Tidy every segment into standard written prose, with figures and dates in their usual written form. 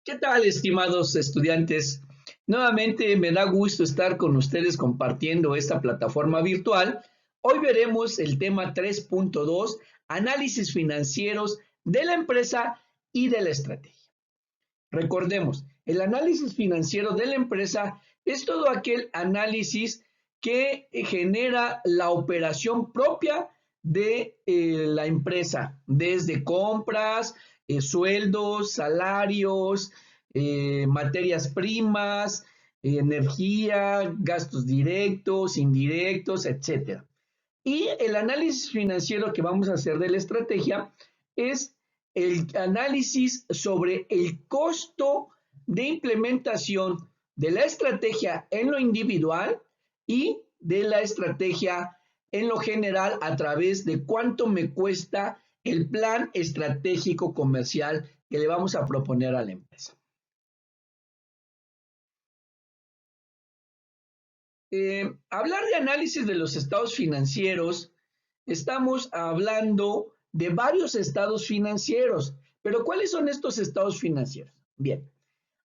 ¿Qué tal, estimados estudiantes? Nuevamente me da gusto estar con ustedes compartiendo esta plataforma virtual. Hoy veremos el tema 3.2, análisis financieros de la empresa y de la estrategia. Recordemos, el análisis financiero de la empresa es todo aquel análisis que genera la operación propia de la empresa, desde compras, sueldos, salarios, materias primas, energía, gastos directos, indirectos, etcétera. Y el análisis financiero que vamos a hacer de la estrategia es el análisis sobre el costo de implementación de la estrategia en lo individual y de la estrategia en lo general a través de cuánto me cuesta el plan estratégico comercial que le vamos a proponer a la empresa. Hablar de análisis de los estados financieros, estamos hablando de varios estados financieros, pero ¿cuáles son estos estados financieros? Bien,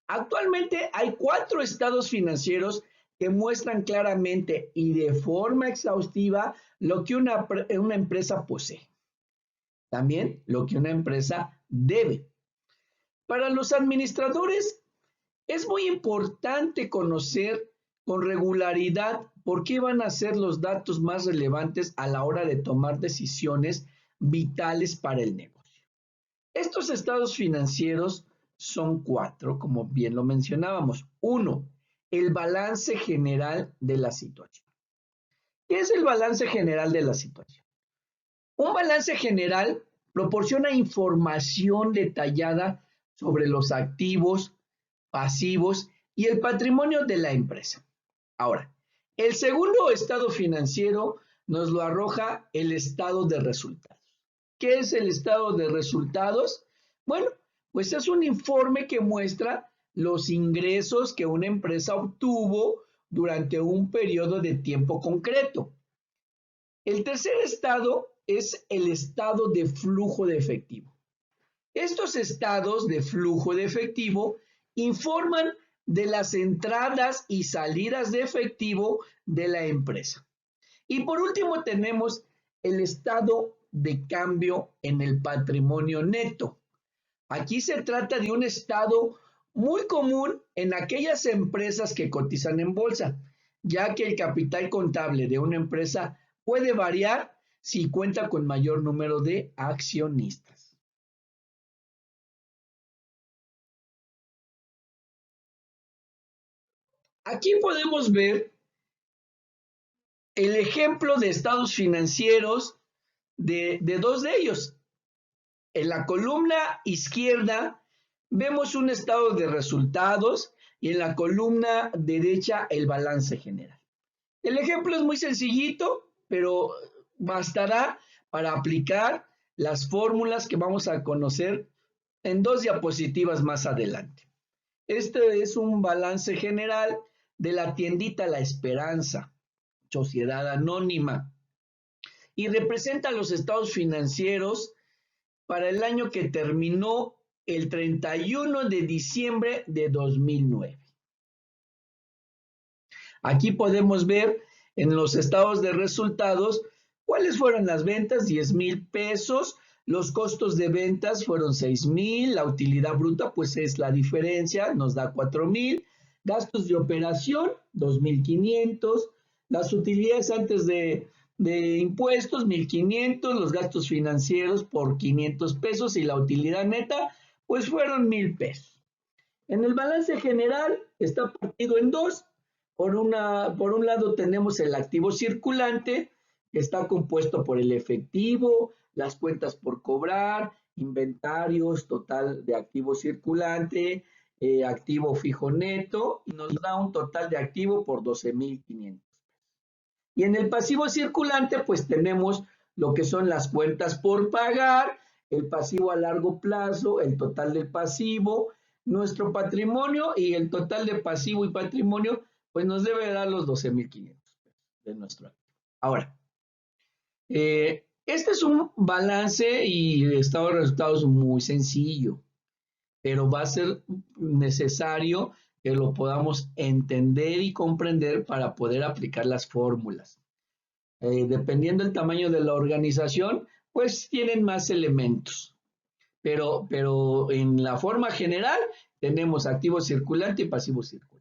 actualmente hay 4 estados financieros que muestran claramente y de forma exhaustiva lo que una empresa posee, también lo que una empresa debe. Para los administradores es muy importante conocer con regularidad por qué van a ser los datos más relevantes a la hora de tomar decisiones vitales para el negocio. Estos estados financieros son 4, como bien lo mencionábamos. 1, el balance general de la situación. ¿Qué es el balance general de la situación? Un balance general proporciona información detallada sobre los activos, pasivos y el patrimonio de la empresa. Ahora, el segundo estado financiero nos lo arroja el estado de resultados. ¿Qué es el estado de resultados? Bueno, pues es un informe que muestra los ingresos que una empresa obtuvo durante un periodo de tiempo concreto. El tercer estado es el estado de flujo de efectivo. Estos estados de flujo de efectivo informan de las entradas y salidas de efectivo de la empresa. Y por último tenemos el estado de cambio en el patrimonio neto. Aquí se trata de un estado muy común en aquellas empresas que cotizan en bolsa, ya que el capital contable de una empresa puede variar si cuenta con mayor número de accionistas. Aquí podemos ver el ejemplo de estados financieros de dos de ellos. En la columna izquierda vemos un estado de resultados y en la columna derecha el balance general. El ejemplo es muy sencillito, pero bastará para aplicar las fórmulas que vamos a conocer en 2 diapositivas más adelante. Este es un balance general de la tiendita La Esperanza, sociedad anónima, y representa los estados financieros para el año que terminó el 31 de diciembre de 2009. Aquí podemos ver en los estados de resultados cuáles fueron las ventas, 10,000 pesos, los costos de ventas fueron 6,000, la utilidad bruta pues es la diferencia, nos da 4,000, gastos de operación 2,500, las utilidades antes de impuestos 1,500, los gastos financieros por 500 pesos y la utilidad neta pues fueron 1,000 pesos. En el balance general está partido en dos. Por un lado tenemos el activo circulante, que está compuesto por el efectivo, las cuentas por cobrar, inventarios, total de activo circulante, activo fijo neto, y nos da un total de activo por 12,500. Y en el pasivo circulante, pues tenemos lo que son las cuentas por pagar, el pasivo a largo plazo, el total del pasivo, nuestro patrimonio y el total de pasivo y patrimonio, pues nos debe dar los 12,500 de nuestro activo. Ahora, este es un balance y estado de resultados muy sencillo. pero va a ser necesario que lo podamos entender y comprender para poder aplicar las fórmulas. Dependiendo del tamaño de la organización, pues tienen más elementos. Pero en la forma general tenemos activo circulante y pasivo circulante.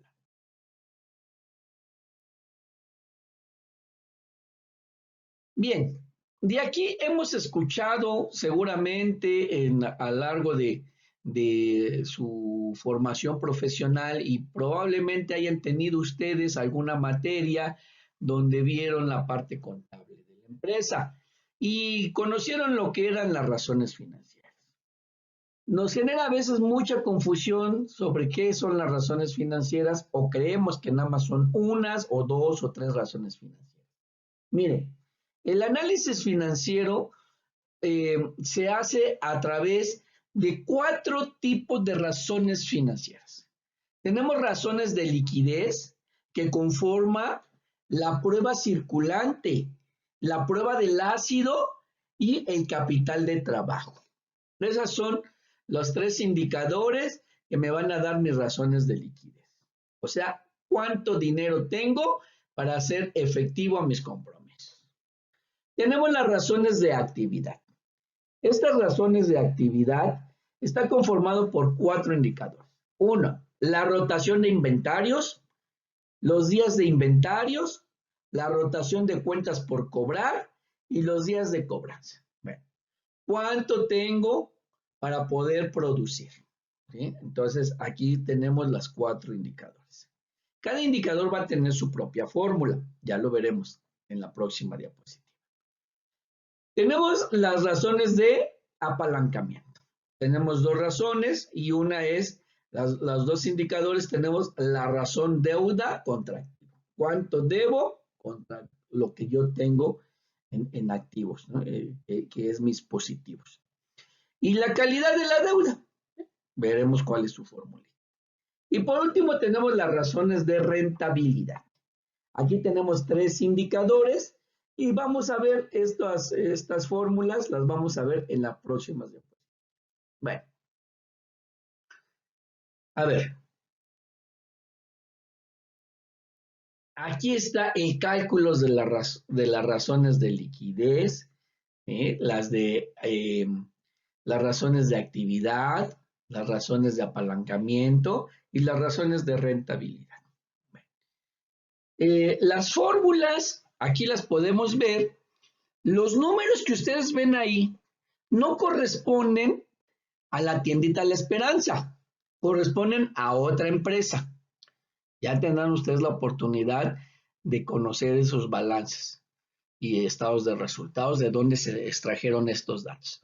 Bien, de aquí hemos escuchado seguramente a lo largo de su formación profesional y probablemente hayan tenido ustedes alguna materia donde vieron la parte contable de la empresa y conocieron lo que eran las razones financieras. Nos genera a veces mucha confusión sobre qué son las razones financieras o creemos que nada más son unas o dos o tres razones financieras. Mire, el análisis financiero se hace a través de 4 tipos de razones financieras. Tenemos razones de liquidez que conforma la prueba circulante, la prueba del ácido y el capital de trabajo. Esas son los 3 indicadores que me van a dar mis razones de liquidez. O sea, cuánto dinero tengo para hacer efectivo a mis compromisos. Tenemos las razones de actividad. Estas razones de actividad están conformadas por 4 indicadores. Uno, la rotación de inventarios, los días de inventarios, la rotación de cuentas por cobrar y los días de cobranza. Bueno, ¿cuánto tengo para poder producir? ¿Sí? Entonces, aquí tenemos las 4 indicadores. Cada indicador va a tener su propia fórmula. Ya lo veremos en la próxima diapositiva. Tenemos las razones de apalancamiento. Tenemos 2 razones y una es, los 2 indicadores tenemos la razón deuda contra activo. ¿Cuánto debo contra lo que yo tengo en activos, ¿no? Que es mis positivos? Y la calidad de la deuda. Veremos cuál es su fórmula. Y por último tenemos las razones de rentabilidad. Aquí tenemos 3 indicadores y vamos a ver estas fórmulas, las vamos a ver en la próxima diapositiva. Bueno, a ver. Aquí está el cálculo de las razones de liquidez, las razones de actividad, las razones de apalancamiento y las razones de rentabilidad. Las fórmulas, aquí las podemos ver. Los números que ustedes ven ahí no corresponden a la tiendita La Esperanza, corresponden a otra empresa. Ya tendrán ustedes la oportunidad de conocer esos balances y estados de resultados, de dónde se extrajeron estos datos.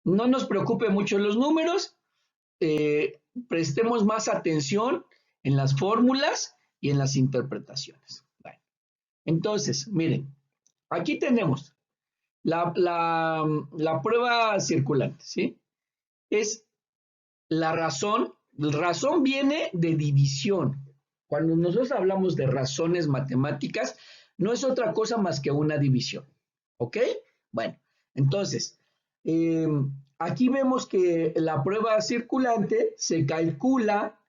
No nos preocupe mucho los números, prestemos más atención en las fórmulas y en las interpretaciones. Bueno, entonces, miren, aquí tenemos la prueba circulante, ¿sí? Es la razón viene de división. Cuando nosotros hablamos de razones matemáticas, no es otra cosa más que una división, ¿ok? Bueno, entonces, aquí vemos que la prueba circulante se calcula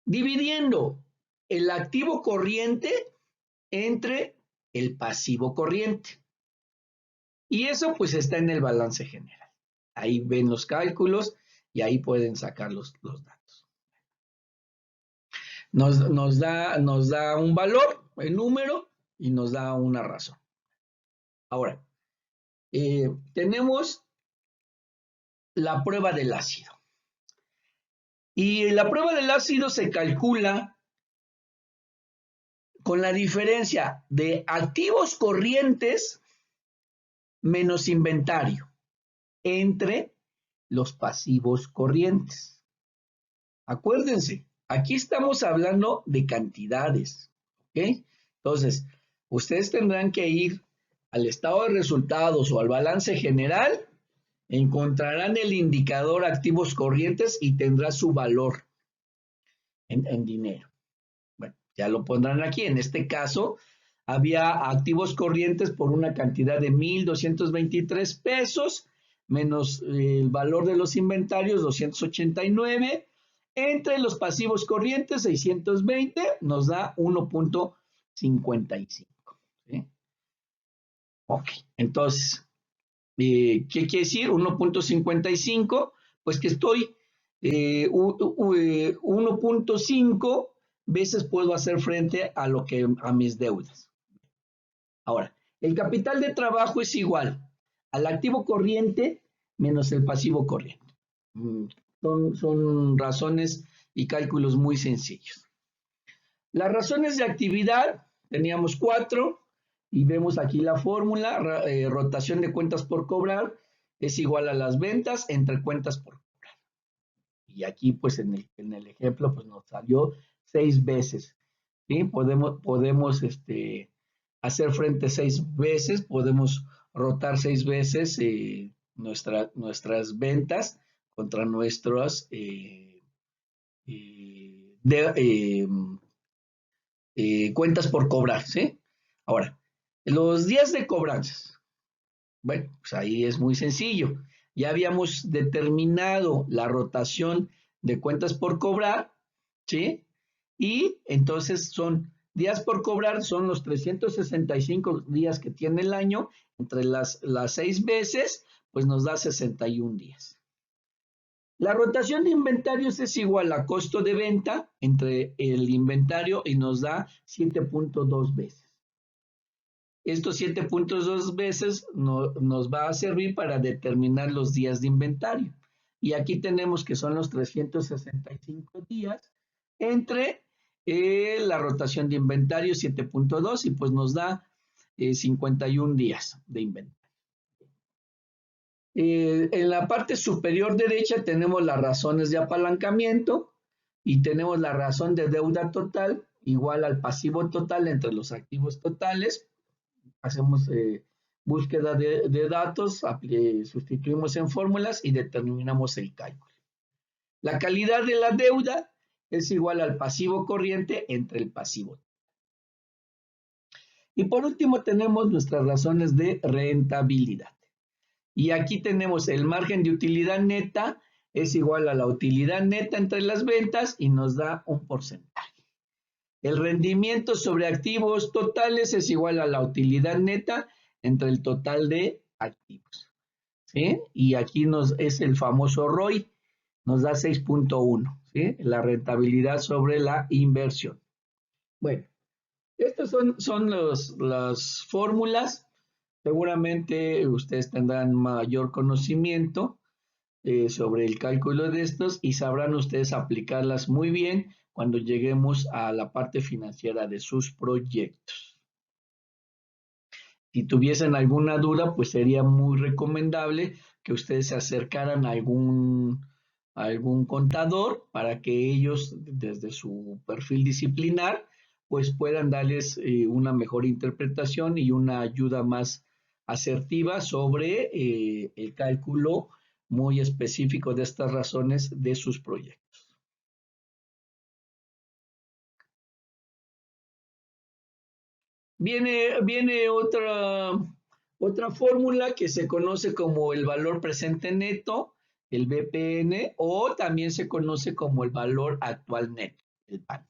dividiendo el activo corriente entre el pasivo corriente. Y eso pues está en el balance general. Ahí ven los cálculos y ahí pueden sacar los datos. Nos da un valor, el número, y nos da una razón. Ahora, tenemos la prueba del ácido. Y la prueba del ácido se calcula con la diferencia de activos corrientes menos inventario entre los pasivos corrientes. Acuérdense, aquí estamos hablando de cantidades, ¿ok? Entonces, ustedes tendrán que ir al estado de resultados o al balance general, encontrarán el indicador activos corrientes y tendrá su valor en dinero. Bueno, ya lo pondrán aquí. En este caso, había activos corrientes por una cantidad de 1,223 pesos menos el valor de los inventarios, 289, entre los pasivos corrientes, 620, nos da 1.55. ¿Sí? Ok, entonces, ¿qué quiere decir? 1.55, pues que estoy 1.5 veces puedo hacer frente a mis deudas. Ahora, el capital de trabajo es igual al activo corriente menos el pasivo corriente. Son razones y cálculos muy sencillos. Las razones de actividad, teníamos 4, y vemos aquí la fórmula, rotación de cuentas por cobrar es igual a las ventas entre cuentas por cobrar. Y aquí, pues en el ejemplo, pues nos salió 6 veces. ¿Sí? Podemos hacer frente 6 veces, podemos rotar 6 veces nuestras ventas contra nuestras cuentas por cobrar, ¿sí? Ahora, los días de cobranzas. Bueno, pues ahí es muy sencillo. Ya habíamos determinado la rotación de cuentas por cobrar, ¿sí? Y entonces son días por cobrar, son los 365 días que tiene el año, entre las 6 veces, pues nos da 61 días. La rotación de inventarios es igual a costo de venta entre el inventario y nos da 7.2 veces. Estos 7.2 veces nos va a servir para determinar los días de inventario. Y aquí tenemos que son los 365 días entre la rotación de inventario 7.2 y pues nos da 51 días de inventario. En la parte superior derecha tenemos las razones de apalancamiento y tenemos la razón de deuda total igual al pasivo total entre los activos totales. Hacemos búsqueda de datos, sustituimos en fórmulas y determinamos el cálculo. La calidad de la deuda es igual al pasivo corriente entre el pasivo. Y por último tenemos nuestras razones de rentabilidad. Y aquí tenemos el margen de utilidad neta es igual a la utilidad neta entre las ventas y nos da un porcentaje. El rendimiento sobre activos totales es igual a la utilidad neta entre el total de activos. ¿Sí? Y aquí es el famoso ROI, nos da 6.1, ¿sí? La rentabilidad sobre la inversión. Bueno, estas son las fórmulas. Seguramente ustedes tendrán mayor conocimiento sobre el cálculo de estos y sabrán ustedes aplicarlas muy bien cuando lleguemos a la parte financiera de sus proyectos. Si tuviesen alguna duda, pues sería muy recomendable que ustedes se acercaran a algún contador para que ellos, desde su perfil disciplinar, pues puedan darles una mejor interpretación y una ayuda más asertiva sobre el cálculo muy específico de estas razones de sus proyectos. Viene otra fórmula que se conoce como el valor presente neto, el BPN, o también se conoce como el valor actual neto, el PAN.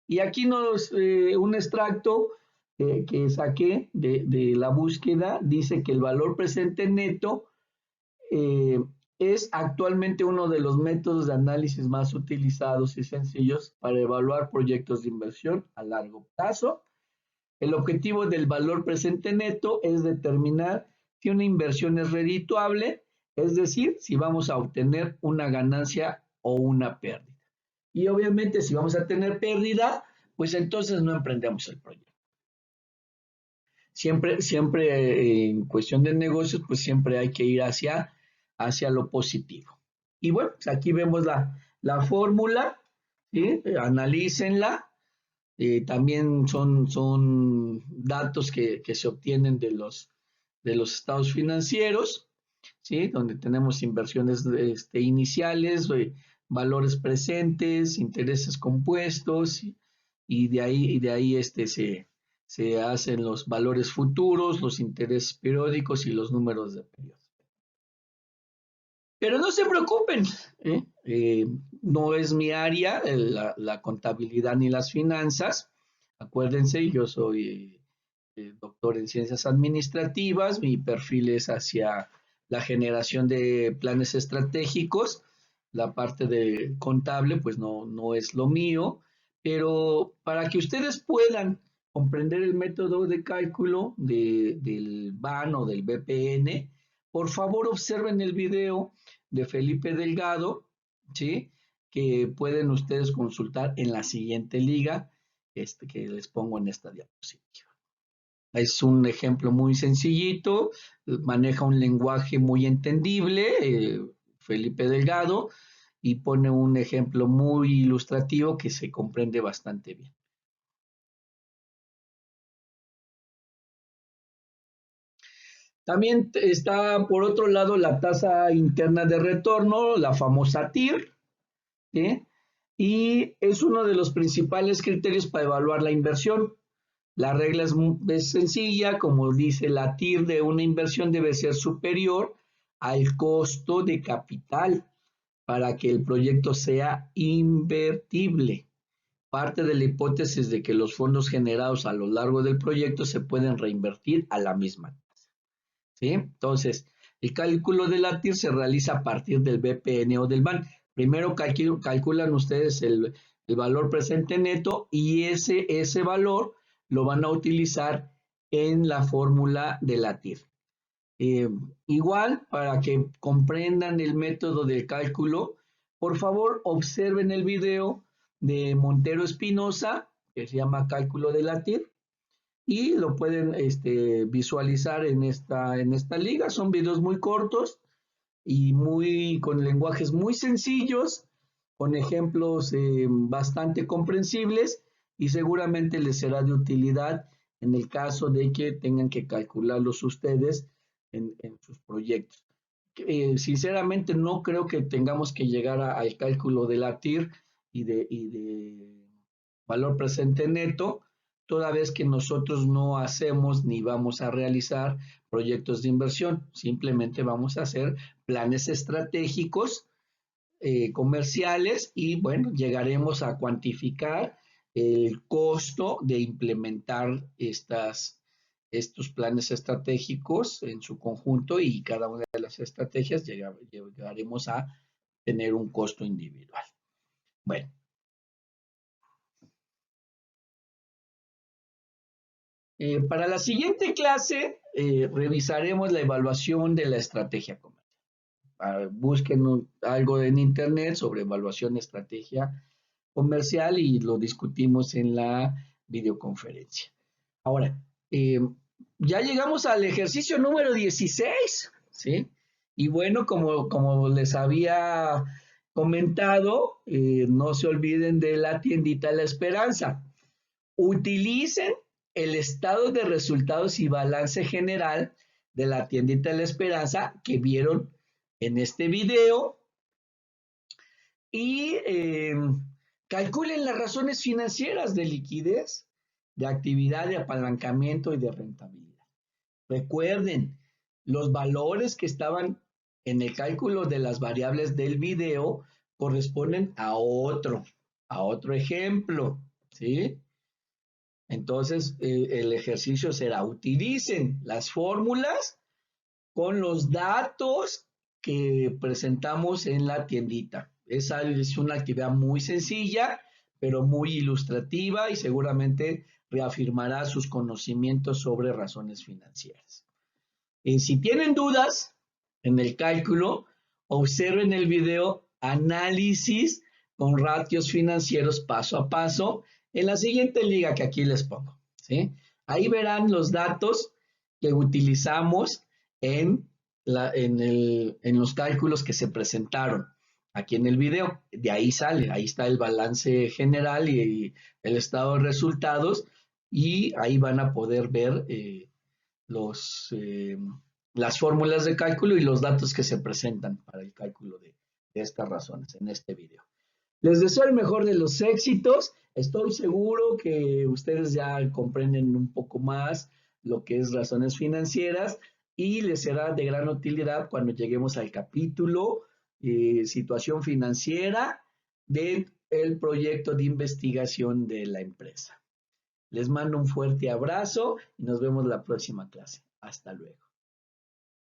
Y aquí un extracto que saqué de la búsqueda dice que el valor presente neto es actualmente uno de los métodos de análisis más utilizados y sencillos para evaluar proyectos de inversión a largo plazo. El objetivo del valor presente neto es determinar si una inversión es redituable, es decir, si vamos a obtener una ganancia o una pérdida. Y obviamente si vamos a tener pérdida, pues entonces no emprendemos el proyecto. Siempre en cuestión de negocios, pues siempre hay que ir hacia lo positivo. Y bueno, pues aquí vemos la fórmula, ¿sí? Analícenla. También son datos que se obtienen de los estados financieros, ¿sí? Donde tenemos inversiones iniciales, valores presentes, intereses compuestos, y de ahí se hacen los valores futuros, los intereses periódicos y los números de periodo. Pero no se preocupen, ¿eh? No es mi área, la contabilidad ni las finanzas. Acuérdense, yo soy doctor en ciencias administrativas, mi perfil es hacia la generación de planes estratégicos, la parte de contable pues no es lo mío, pero para que ustedes puedan comprender el método de cálculo del BAN o del BPN, por favor observen el video de Felipe Delgado, ¿sí? Que pueden ustedes consultar en la siguiente liga que les pongo en esta diapositiva. Es un ejemplo muy sencillito, maneja un lenguaje muy entendible, Felipe Delgado, y pone un ejemplo muy ilustrativo que se comprende bastante bien. También está, por otro lado, la tasa interna de retorno, la famosa TIR, ¿sí? Y es uno de los principales criterios para evaluar la inversión. La regla es sencilla, como dice la TIR de una inversión debe ser superior al costo de capital para que el proyecto sea invertible. Parte de la hipótesis de que los fondos generados a lo largo del proyecto se pueden reinvertir a la misma tasa, ¿sí? Entonces, el cálculo de la TIR se realiza a partir del BPN o del BAN. Primero calculan ustedes el valor presente neto y ese valor lo van a utilizar en la fórmula de la TIR. Igual, para que comprendan el método del cálculo, por favor observen el video de Montero Espinosa, que se llama Cálculo de la TIR, y lo pueden visualizar en esta liga. Son videos muy cortos y con lenguajes muy sencillos, con ejemplos bastante comprensibles y seguramente les será de utilidad en el caso de que tengan que calcularlos ustedes en sus proyectos. Sinceramente no creo que tengamos que llegar al cálculo de la TIR y de valor presente neto, toda vez que nosotros no hacemos ni vamos a realizar proyectos de inversión, simplemente vamos a hacer planes estratégicos comerciales y bueno, llegaremos a cuantificar el costo de implementar estos planes estratégicos en su conjunto y cada una de las estrategias llegaremos a tener un costo individual. Bueno. Para la siguiente clase revisaremos la evaluación de la estrategia comercial. Busquen algo en internet sobre evaluación de estrategia comercial y lo discutimos en la videoconferencia. Ahora, ya llegamos al ejercicio número 16, ¿sí? Y bueno, como les había comentado, no se olviden de la tiendita La Esperanza. Utilicen el estado de resultados y balance general de la tiendita de La Esperanza que vieron en este video y calculen las razones financieras de liquidez, de actividad, de apalancamiento y de rentabilidad. Recuerden, los valores que estaban en el cálculo de las variables del video corresponden a otro ejemplo, ¿sí? Entonces, el ejercicio será, utilicen las fórmulas con los datos que presentamos en la tiendita. Esa es una actividad muy sencilla, pero muy ilustrativa y seguramente reafirmará sus conocimientos sobre razones financieras. Si tienen dudas en el cálculo, observen el video análisis con ratios financieros paso a paso en la siguiente liga que aquí les pongo, ¿sí? Ahí verán los datos que utilizamos en los cálculos que se presentaron aquí en el video. De ahí sale, ahí está el balance general y el estado de resultados y ahí van a poder ver las fórmulas de cálculo y los datos que se presentan para el cálculo de estas razones en este video. Les deseo el mejor de los éxitos. Estoy seguro que ustedes ya comprenden un poco más lo que es razones financieras y les será de gran utilidad cuando lleguemos al capítulo situación financiera del proyecto de investigación de la empresa. Les mando un fuerte abrazo y nos vemos la próxima clase. Hasta luego.